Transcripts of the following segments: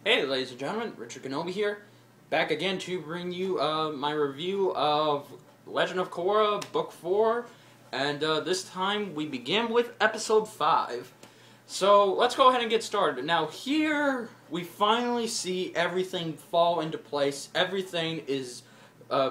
Hey ladies and gentlemen, Richard Kenobi here, back again to bring you my review of Legend of Korra Book 4, and this time we begin with Episode 5. So let's go ahead and get started. Now here we finally see everything fall into place. Everything is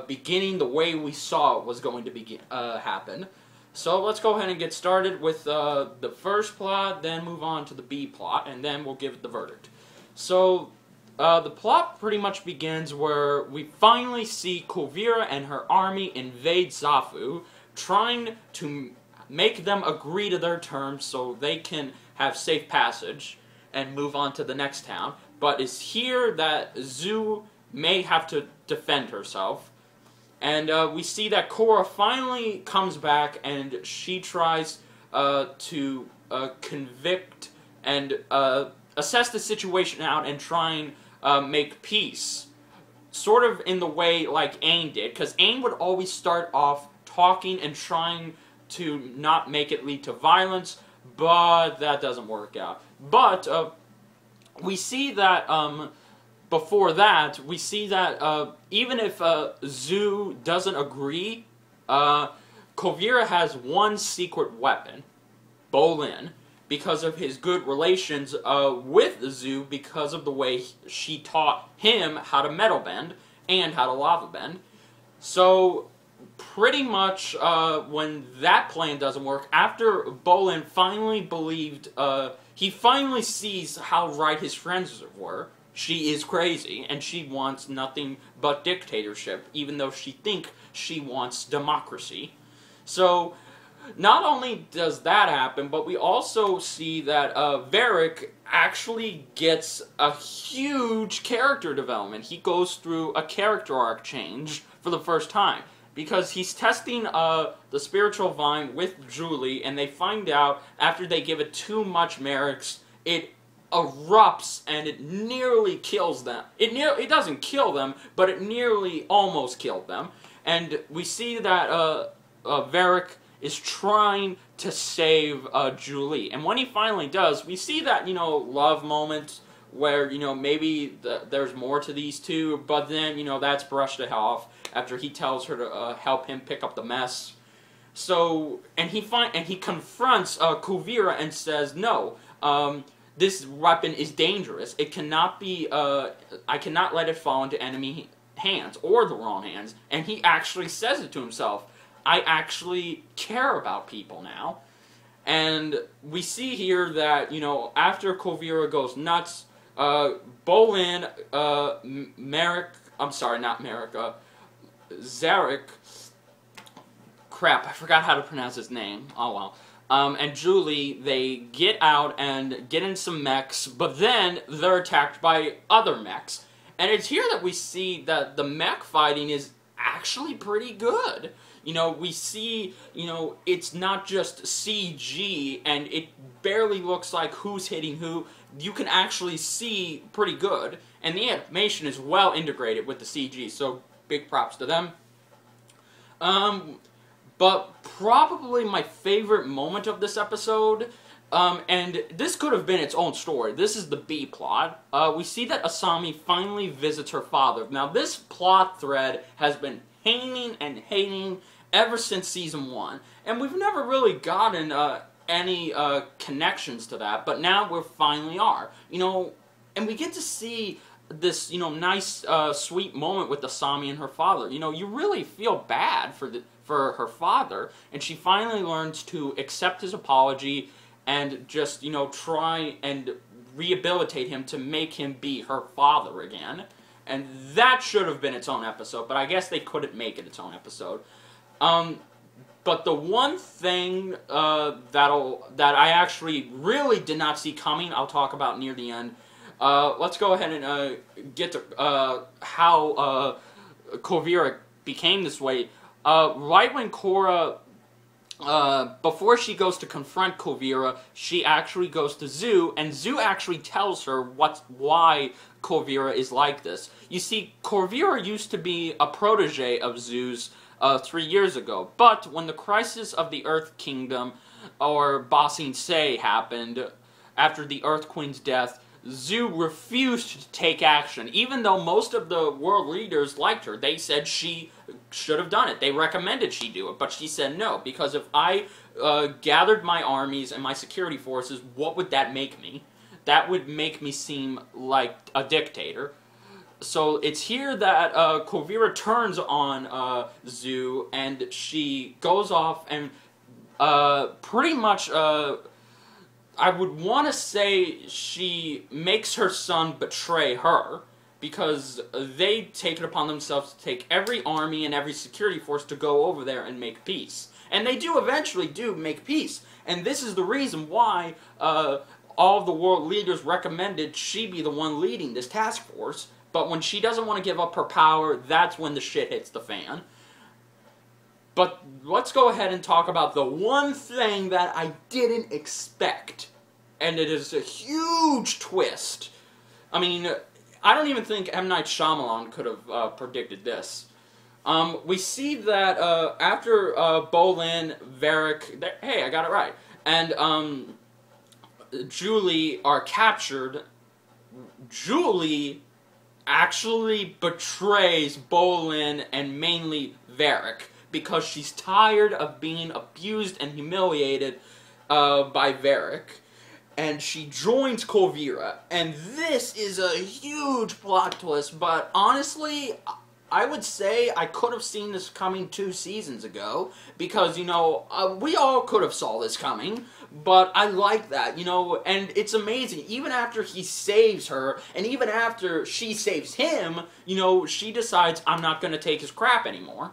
beginning the way we saw it was going to happen. So let's go ahead and get started with the first plot, then move on to the B plot, and then we'll give it the verdict. So, the plot pretty much begins where we finally see Kuvira and her army invade Zafu, trying to make them agree to their terms so they can have safe passage and move on to the next town. But it's here that Zu may have to defend herself. And we see that Korra finally comes back and she tries to convict and assess the situation out and try and make peace. Sort of in the way like Aang did, because Aang would always start off talking and trying to not make it lead to violence, but that doesn't work out. But we see that before that, we see that even if Zu doesn't agree, Kuvira has one secret weapon, Bolin, because of his good relations with Zu, because of the way she taught him how to metal bend and how to lava bend. So, pretty much when that plan doesn't work, after Bolin finally believed, he finally sees how right his friends were. She is crazy, and she wants nothing but dictatorship, even though she thinks she wants democracy. So, not only does that happen, but we also see that Varrick actually gets a huge character development. He goes through a character arc change for the first time, because he's testing the spiritual vine with Julie, and they find out after they give it too much Merrick's, it erupts and it nearly kills them. It doesn't kill them, but it nearly almost killed them. And we see that Varrick is trying to save Julie. And when he finally does, we see that, love moment where, maybe there's more to these two, but then, that's brushed off after he tells her to help him pick up the mess. So, and he confronts Kuvira and says, no, this weapon is dangerous. It cannot be, I cannot let it fall into enemy hands, or the wrong hands. And he actually says it to himself. I actually care about people now. And we see here that, after Kuvira goes nuts, Bolin, Zarek, crap, I forgot how to pronounce his name, oh well. And Julie, they get out and get in some mechs, but then they're attacked by other mechs. And it's here that we see that the mech fighting is actually pretty good. We see, it's not just CG, and it barely looks like who's hitting who. You can actually see pretty good, and the animation is well integrated with the CG, so big props to them. But probably my favorite moment of this episode, and this could have been its own story. This is the B plot. We see that Asami finally visits her father. Now, this plot thread has been hanging and hanging ever since Season 1. And we've never really gotten any connections to that, but now we finally are. And we get to see this, nice, sweet moment with Asami and her father. You really feel bad for her father, and she finally learns to accept his apology and just, try and rehabilitate him to make him be her father again. And that should have been its own episode, but I guess they couldn't make it its own episode. But the one thing that I actually really did not see coming, I'll talk about near the end. Let's go ahead and get to how Kuvira became this way. Right when Korra, before she goes to confront Kuvira, she actually goes to Zu, and Zu actually tells her why Kuvira is like this. You see, Kuvira used to be a protege of Zu's 3 years ago, but when the crisis of the Earth Kingdom, or Ba Sing Se, happened, after the Earth Queen's death, Zhu refused to take action, even though most of the world leaders liked her. They said she should have done it. They recommended she do it, but she said no, because if I gathered my armies and my security forces, what would that make me? That would make me seem like a dictator. So it's here that Korvira turns on Zhu, and she goes off and pretty much... I would want to say she makes her son betray her, because they take it upon themselves to take every army and every security force to go over there and make peace. And they do eventually make peace. And this is the reason why all of the world leaders recommended she be the one leading this task force. But when she doesn't want to give up her power, that's when the shit hits the fan. But let's go ahead and talk about the one thing that I didn't expect. And it is a huge twist. I mean, I don't even think M. Night Shyamalan could have predicted this. We see that after Bolin, Varric, hey, I got it right, and Julie are captured, Julie actually betrays Bolin and mainly Varric, because she's tired of being abused and humiliated by Varric, and she joins Korvira. And this is a huge plot twist, but honestly, I would say I could have seen this coming 2 seasons ago, because, you know, we all could have saw this coming, but I like that, you know, and it's amazing. Even after he saves her, and even after she saves him, you know, she decides, I'm not going to take his crap anymore.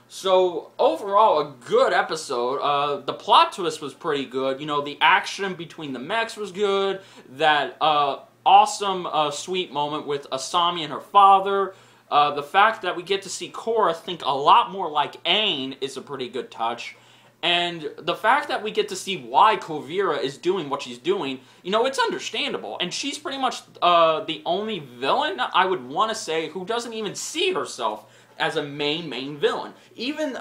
So, overall, a good episode. The plot twist was pretty good. You know, the action between the mechs was good. That awesome, sweet moment with Asami and her father. The fact that we get to see Korra think a lot more like Aang is a pretty good touch. And the fact that we get to see why Korvira is doing what she's doing, you know, it's understandable. And she's pretty much the only villain, I would want to say, who doesn't even see herself as a main villain. Even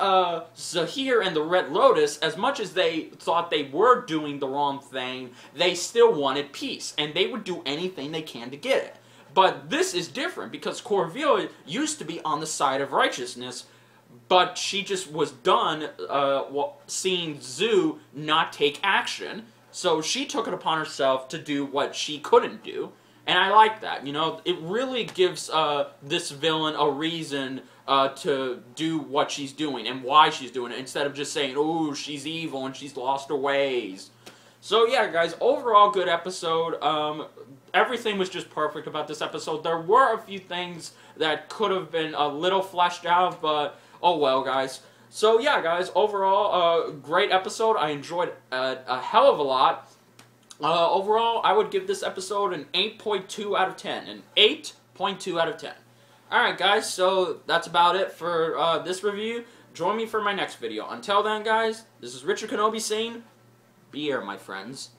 Zahir and the Red Lotus, as much as they thought they were doing the wrong thing, they still wanted peace, and they would do anything they can to get it. But this is different, because Korvira used to be on the side of righteousness, but she just was done seeing Zhu not take action, so she took it upon herself to do what she couldn't do. And I like that, you know, it really gives this villain a reason to do what she's doing and why she's doing it, instead of just saying, oh, she's evil and she's lost her ways. So yeah, guys, overall good episode. Everything was just perfect about this episode. There were a few things that could have been a little fleshed out, but oh well, guys. So yeah, guys, overall, great episode. I enjoyed it a hell of a lot. Overall, I would give this episode an 8.2 out of 10. An 8.2 out of 10. Alright, guys, so that's about it for this review. Join me for my next video. Until then, guys, this is Richard Kenobi saying, be here, my friends.